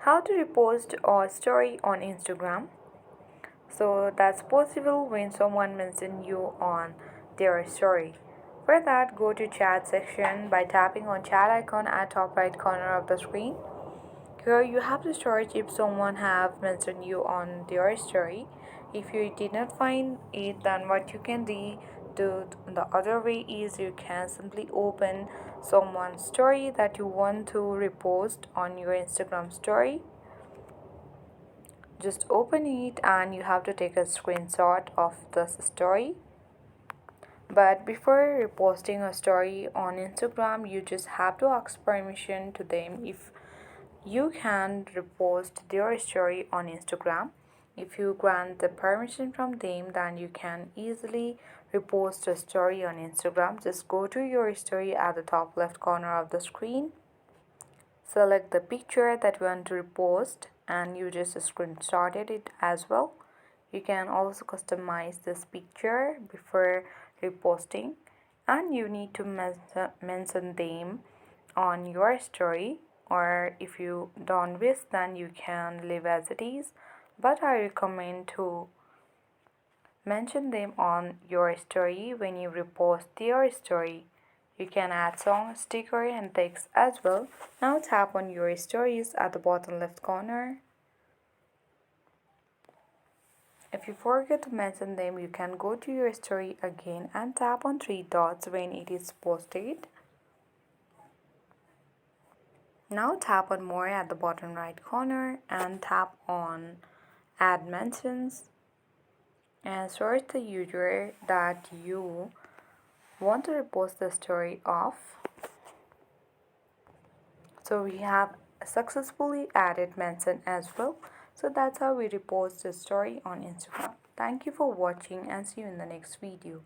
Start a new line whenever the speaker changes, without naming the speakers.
How to repost a story on Instagram. So that's possible when someone mentions you on their story. For that, go to chat section by tapping on chat icon at top right corner of the screen. Here you have to search if someone have mentioned you on their story. If you did not find it, then what you can do the other way is you can simply open someone's story that you want to repost on your Instagram story. Just open it and you have to take a screenshot of this story. But before reposting a story on Instagram, you just have to ask permission to them if you can repost their story on Instagram. If you grant the permission from them, then you can easily repost a story on Instagram. Just go to your story at the top left corner of the screen. Select the picture that you want to repost and you just screenshotted it as well. You can also customize this picture before reposting, and you need to mention them on your story, or if you don't wish, then you can leave as it is, but I recommend to mention them on your story when you repost your story. You can add song, sticker and text as well. Now tap on your stories at the bottom left corner. If you forget to mention them, you can go to your story again and tap on three dots when it is posted. Now tap on more at the bottom right corner and tap on add mentions and search the user that you want to repost the story of. So we have successfully added mention as well. So that's how we repost the story on Instagram. Thank you for watching and see you in the next video.